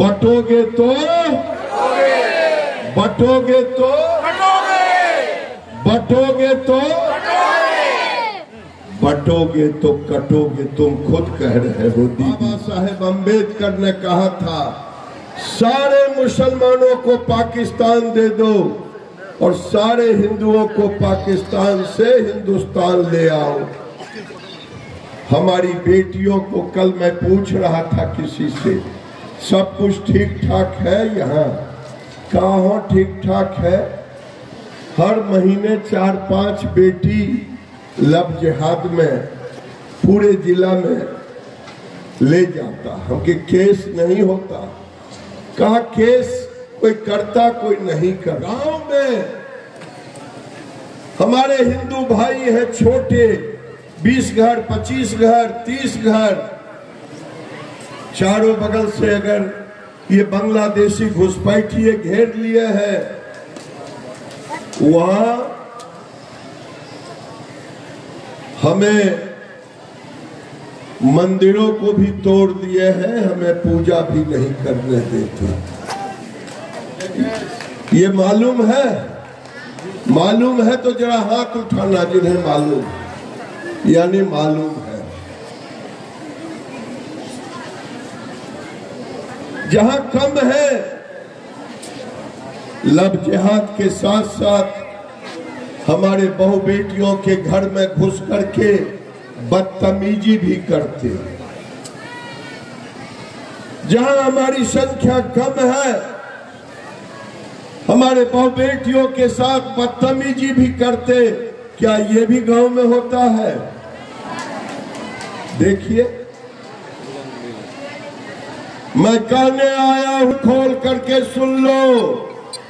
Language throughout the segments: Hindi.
बटोगे तो बटोगे तो बटोगे तो बटोगे तो कटोगे, तुम खुद कह रहे हो। बाबा साहेब अम्बेडकर ने कहा था सारे मुसलमानों को पाकिस्तान दे दो और सारे हिंदुओं को पाकिस्तान से हिंदुस्तान ले आओ। हमारी बेटियों को कल मैं पूछ रहा था किसी से, सब कुछ ठीक ठाक है यहाँ? कहाँ ठीक ठाक है? हर महीने 4-5 बेटी लब जिहाद में पूरे जिला में ले जाता, हमके केस नहीं होता। कहा केस कोई करता कोई नहीं कर। गांव में हमारे हिंदू भाई हैं छोटे, 20 घर 25 घर 30 घर, चारों बगल से अगर ये बांग्लादेशी घुसपैठिए घेर लिए हैं, वहां हमें मंदिरों को भी तोड़ दिए हैं, हमें पूजा भी नहीं करने देते। ये मालूम है? मालूम है तो जरा हाथ उठाना जिन्हें मालूम, यानी मालूम है। जहां कम है, लब जिहाद के साथ साथ हमारे बहु बेटियों के घर में घुस करके बदतमीजी भी करते। जहां हमारी संख्या कम है, हमारे बहु बेटियों के साथ बदतमीजी भी करते। क्या ये भी गांव में होता है? देखिए, मैं कहने आया हूं, खोल करके सुन लो,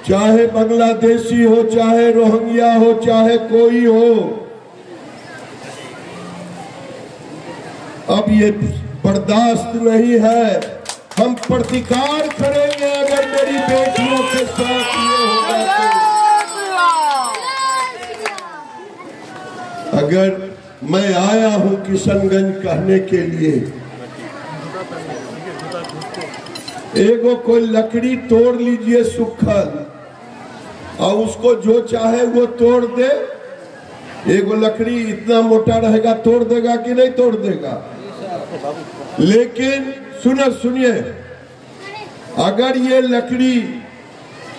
चाहे बांग्लादेशी हो, चाहे रोहिंग्या हो, चाहे कोई हो, अब ये बर्दाश्त नहीं है। हम प्रतिकार करेंगे अगर मेरी बेटियों के साथ ये होगा तो। अगर मैं आया हूं किशनगंज कहने के लिए, एगो कोई लकड़ी तोड़ लीजिए सुखल और उसको जो चाहे वो तोड़ दे। एगो लकड़ी इतना मोटा रहेगा, तोड़ देगा कि नहीं तोड़ देगा? लेकिन सुनिए, अगर ये लकड़ी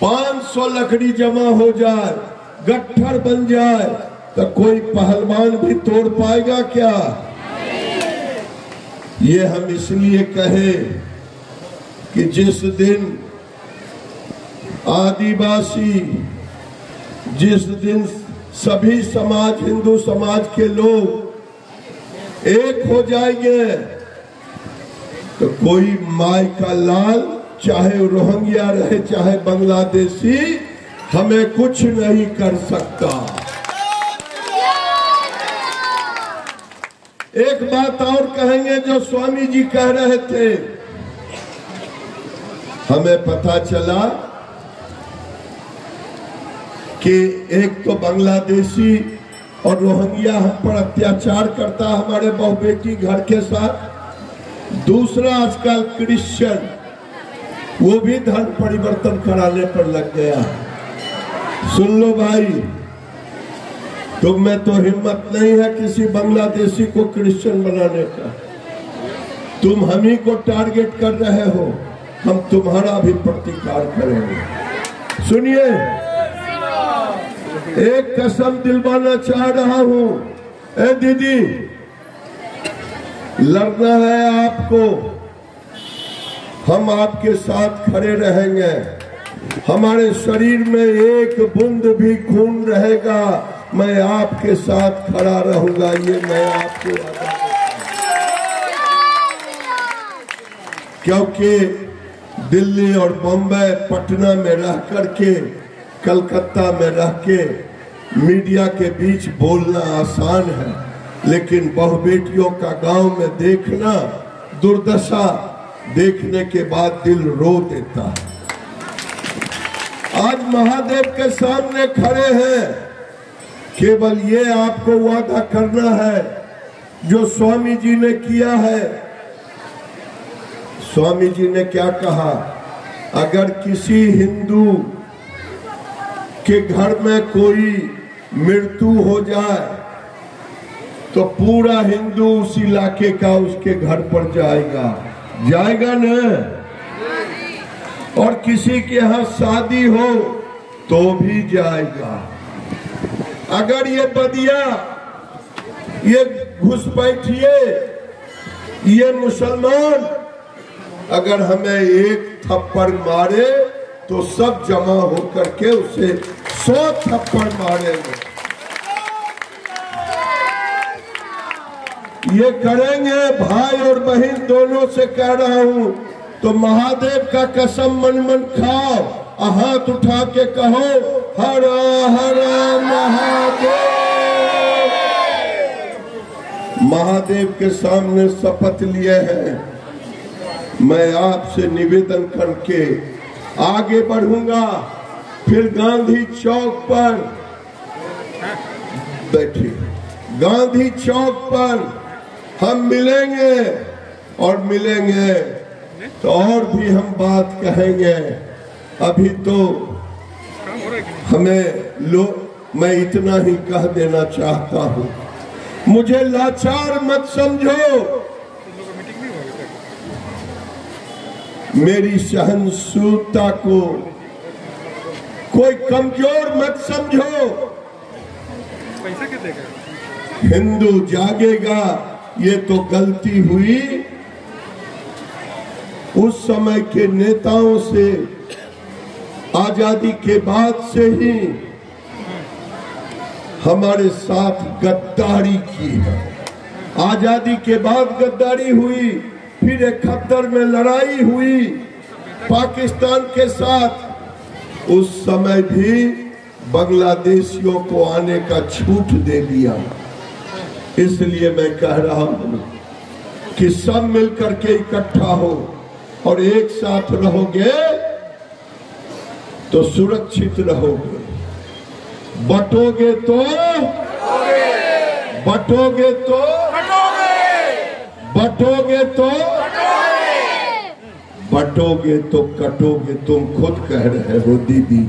500 लकड़ी जमा हो जाए, गट्ठर बन जाए, तो कोई पहलवान भी तोड़ पाएगा क्या? ये हम इसलिए कहे कि जिस दिन आदिवासी, जिस दिन सभी समाज, हिंदू समाज के लोग एक हो जाएंगे, तो कोई माई का लाल, चाहे रोहिंग्या रहे चाहे बांग्लादेशी, हमें कुछ नहीं कर सकता। एक बात और कहेंगे जो स्वामी जी कह रहे थे। हमें पता चला कि एक तो बांग्लादेशी और रोहिंग्या हम पर अत्याचार करता हमारे बहु बेटी घर के साथ, दूसरा आजकल क्रिश्चियन, वो भी धर्म परिवर्तन कराने पर लग गया। सुन लो भाई, तुम में तो हिम्मत नहीं है किसी बांग्लादेशी को क्रिश्चियन बनाने का। तुम हम ही को टारगेट कर रहे हो, हम तुम्हारा भी प्रतिकार करेंगे। सुनिए, एक कसम दिलवाना चाह रहा हूं। ए दीदी, लड़ना है आपको, हम आपके साथ खड़े रहेंगे। हमारे शरीर में एक बूंद भी खून रहेगा, मैं आपके साथ खड़ा रहूंगा। ये मैं आपको वादा करता हूं। क्योंकि दिल्ली और बम्बई, पटना में रह करके, कलकत्ता में रह के मीडिया के बीच बोलना आसान है, लेकिन बहु बेटियों का गांव में देखना, दुर्दशा देखने के बाद दिल रो देता है। आज महादेव के सामने खड़े हैं, केवल ये आपको वादा करना है जो स्वामी जी ने किया है। स्वामी जी ने क्या कहा? अगर किसी हिंदू के घर में कोई मृत्यु हो जाए तो पूरा हिंदू उस इलाके का उसके घर पर जाएगा न। और किसी के यहाँ शादी हो तो भी जाएगा। अगर ये बदिया, ये घुसपैठिए, ये मुसलमान अगर हमें एक थप्पड़ मारे तो सब जमा होकर के उसे 100 थप्पड़ मारेंगे। ये करेंगे। भाई और बहन दोनों से कह रहा हूं। तो महादेव का कसम मन मन खाओ, हाथ उठा के कहो हर हर महादेव। महादेव के सामने शपथ लिए हैं। मैं आपसे निवेदन करके आगे बढ़ूंगा। फिर गांधी चौक पर बैठे, गांधी चौक पर हम मिलेंगे और मिलेंगे तो और भी हम बात कहेंगे। अभी तो मैं इतना ही कह देना चाहता हूं, मुझे लाचार मत समझो, मेरी सहनशीलता को कोई कमजोर मत समझो। हिंदू जागेगा, ये तो गलती हुई उस समय के नेताओं से। आजादी के बाद से ही हमारे साथ गद्दारी की है। आजादी के बाद गद्दारी हुई, फिर 71 में लड़ाई हुई पाकिस्तान के साथ। उस समय भी बांग्लादेशियों को आने का छूट दे दिया। इसलिए मैं कह रहा हूं कि सब मिलकर के इकट्ठा हो और एक साथ रहोगे तो सुरक्षित रहोगे। बटोगे तो बटोगे तो बटोगे तो बटोगे तो कटोगे। तुम खुद कह रहे हो दीदी।